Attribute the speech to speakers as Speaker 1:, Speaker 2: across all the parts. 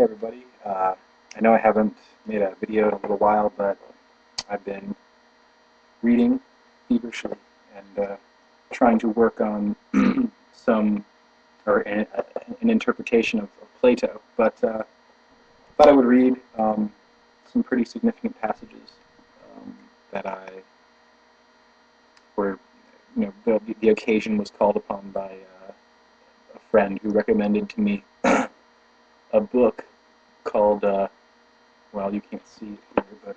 Speaker 1: Hey everybody, I know I haven't made a video in a little while, but I've been reading feverishly and trying to work on an interpretation of Plato, but thought I would read some pretty significant passages that the occasion was called upon by a friend who recommended to me a book called, well, you can't see it here, but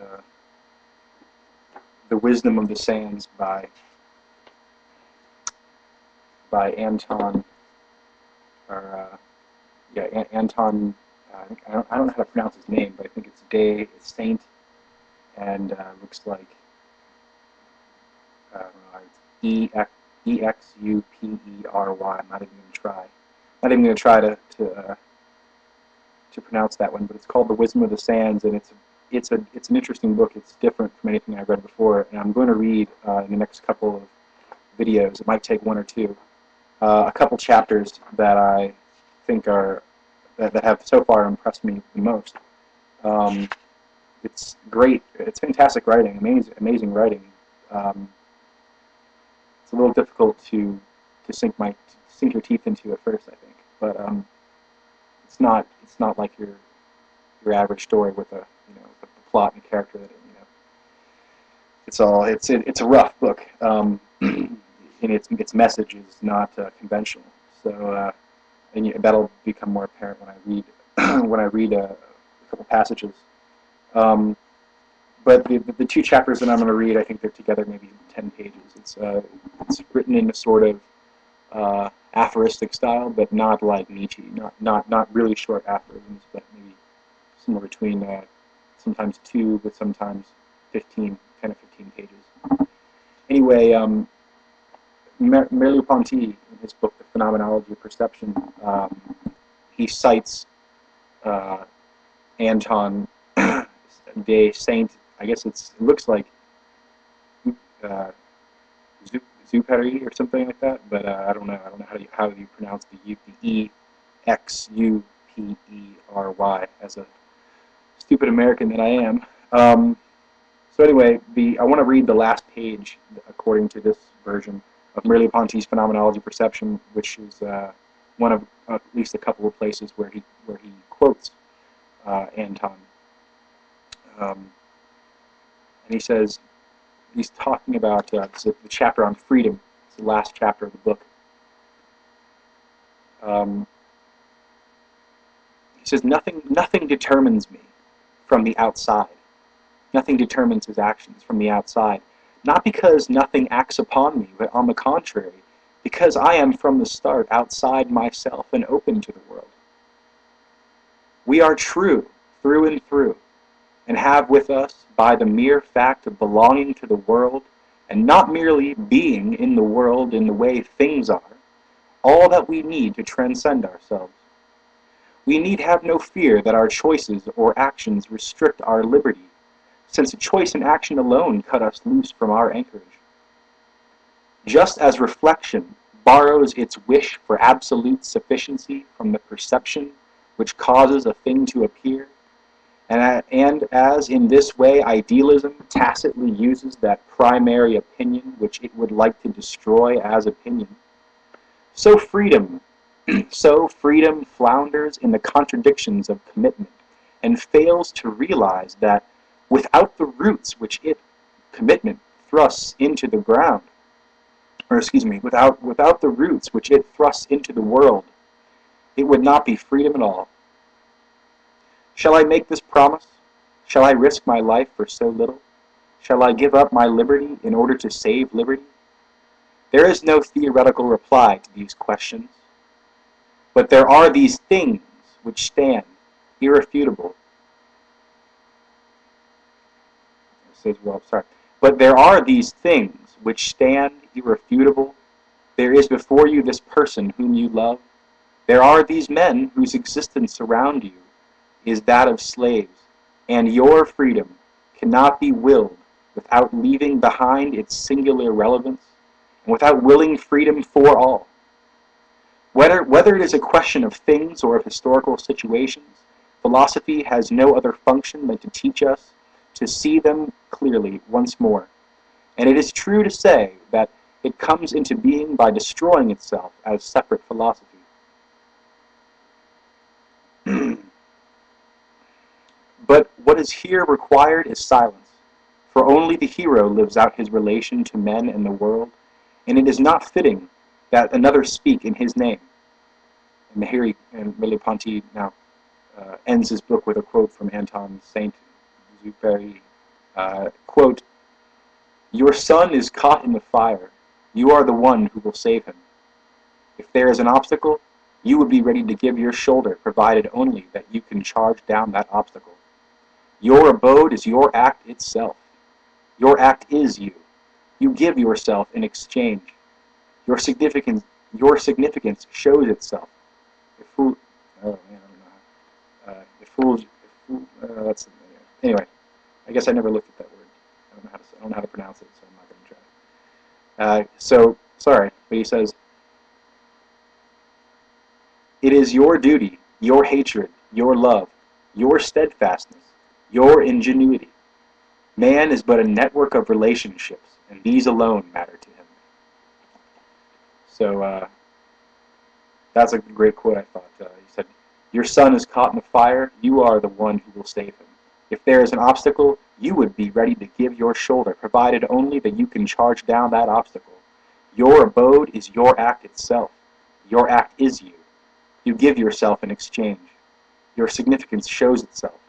Speaker 1: The Wisdom of the Sands by Anton, Anton, I don't know how to pronounce his name, but I think it's Saint, and looks like, I don't know, it's Exupery. I'm not even going to try. Not even going to try to pronounce that one, but it's called The Wisdom of the Sands, and it's an interesting book. It's different from anything I've read before, and I'm going to read in the next couple of videos. It might take one or two, a couple chapters that I think that have so far impressed me the most. It's great. It's fantastic writing, amazing writing. It's a little difficult to sink your teeth into at first, I think, but it's not like your average story with a a plot and a character that it's a rough book, and its message is not conventional. So and that'll become more apparent when I read a couple passages. But the two chapters that I'm going to read, I think they're together maybe 10 pages. It's written in a sort of aphoristic style, but not like Nietzsche. Not really short aphorisms, but maybe somewhere between sometimes 2 with sometimes 10 or 15 pages. Anyway, Merleau-Ponty, in his book, The Phenomenology of Perception, he cites Anton de Saint, I guess it looks like Exupery or something like that, but I don't know. I don't know how you pronounce the Exupery as a stupid American that I am. So anyway, I want to read the last page according to this version of Merleau-Ponty's Phenomenology of Perception, which is one of at least a couple of places where he quotes Anton. And he says, he's talking about the chapter on freedom. It's the last chapter of the book. He says, nothing determines me from the outside. Nothing determines his actions from the outside. Not because nothing acts upon me, but on the contrary, because I am from the start outside myself and open to the world. We are true through and through, and have with us, by the mere fact of belonging to the world, and not merely being in the world in the way things are, all that we need to transcend ourselves. We need have no fear that our choices or actions restrict our liberty, since a choice and action alone cut us loose from our anchorage. Just as reflection borrows its wish for absolute sufficiency from the perception which causes a thing to appear, and as in this way idealism tacitly uses that primary opinion which it would like to destroy as opinion, so freedom flounders in the contradictions of commitment and fails to realize that without the roots which commitment thrusts into the ground, without the roots which it thrusts into the world, it would not be freedom at all. Shall I make this promise? Shall I risk my life for so little? Shall I give up my liberty in order to save liberty? There is no theoretical reply to these questions, but there are these things which stand irrefutable. But there are these things which stand irrefutable. There is before you this person whom you love. There are these men whose existence around you is that of slaves, and your freedom cannot be willed without leaving behind its singular relevance, and without willing freedom for all. Whether it is a question of things or of historical situations, Philosophy has no other function than to teach us to see them clearly once more. And it is true to say that it comes into being by destroying itself as separate philosophy. But what is here required is silence, for only the hero lives out his relation to men and the world, and it is not fitting that another speak in his name. And here Merleau-Ponty now ends his book with a quote from Anton Saint-Exupery. Quote, "Your son is caught in the fire. You are the one who will save him. If there is an obstacle, you would be ready to give your shoulder, provided only that you can charge down that obstacle. Your abode is your act itself. Your act is you. You give yourself in exchange. Your significance shows itself. If fool, oh man, I don't know. That's anyway. I guess I never looked at that word. I don't know how to pronounce it, so I'm not going to try. So sorry, but he says, "It is your duty, your hatred, your love, your steadfastness, your ingenuity. Man is but a network of relationships, and these alone matter to him." So that's a great quote, I thought. He said, "Your son is caught in the fire. You are the one who will save him. If there is an obstacle, you would be ready to give your shoulder, provided only that you can charge down that obstacle. Your abode is your act itself. Your act is you. You give yourself in exchange. Your significance shows itself.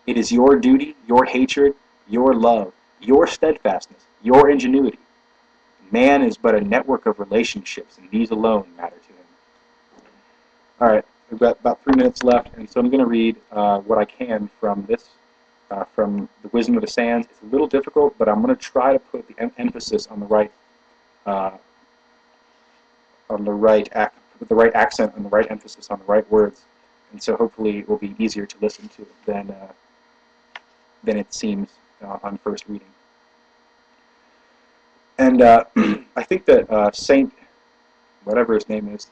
Speaker 1: It is your duty, your hatred, your love, your steadfastness, your ingenuity. Man is but a network of relationships, and these alone matter to him." All right, we've got about 3 minutes left, and so I'm going to read what I can from this, from The Wisdom of the Sands. It's a little difficult, but I'm going to try to put the emphasis on the right, with the right accent and the right emphasis on the right words, and so hopefully it will be easier to listen to than it seems on first reading. And I think that Saint, whatever his name is,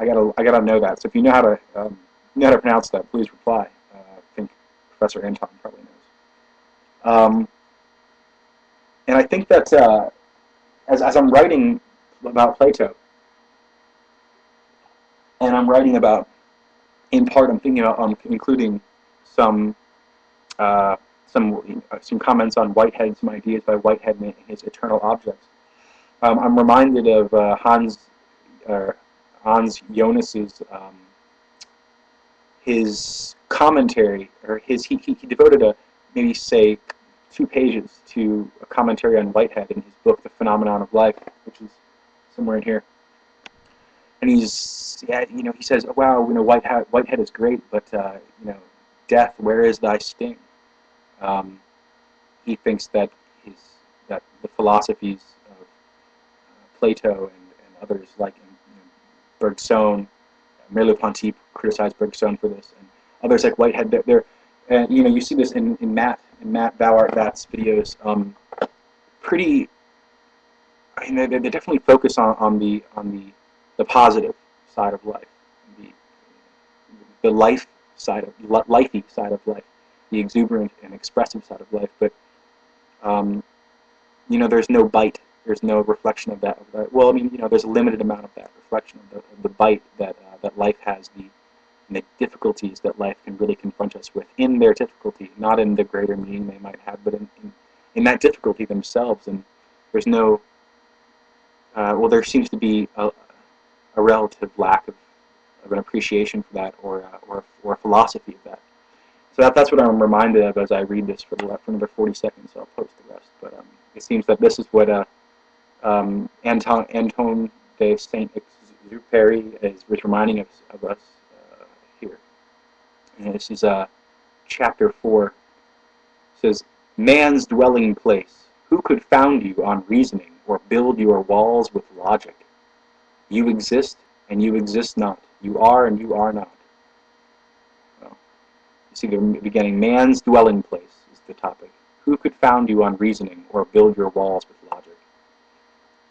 Speaker 1: I gotta know that. So if you know how to pronounce that, please reply. I think Professor Anton probably knows. And I think that as I'm writing about Plato, and I'm writing about, in part, I'm thinking about including some comments on Whitehead, some ideas by Whitehead and his eternal objects. I'm reminded of Hans Jonas's his commentary, or he devoted maybe say 2 pages to a commentary on Whitehead in his book The Phenomenon of Life, which is somewhere in here. And he says, "Oh, wow, Whitehead is great, but death, where is thy sting?" He thinks that the philosophies of Plato and others like Bergson, Merleau-Ponty criticized Bergson for this, and others like Whitehead. And you see this in Matt Thou Art That's videos. They definitely focus on the positive side of life, the life side of lifey side of life, the exuberant and expressive side of life. But there's no bite. There's no reflection of that. Well, there's a limited amount of that reflection of the bite that life has, and the difficulties that life can really confront us with in their difficulty, not in the greater meaning they might have, but in that difficulty themselves. And there's no, there seems to be a relative lack of an appreciation for that, or a philosophy of that. So that's what I'm reminded of as I read this for another 40 seconds. So I'll post the rest. But it seems that this is what Anton de Saint-Exupery is reminding us here. And this is chapter 4. It says, "Man's dwelling place, who could found you on reasoning, or build your walls with logic? You exist, and you exist not. You are, and you are not." Well, you see the beginning, man's dwelling place is the topic. Who could found you on reasoning, or build your walls with logic?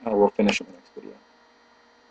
Speaker 1: We'll finish in the next video.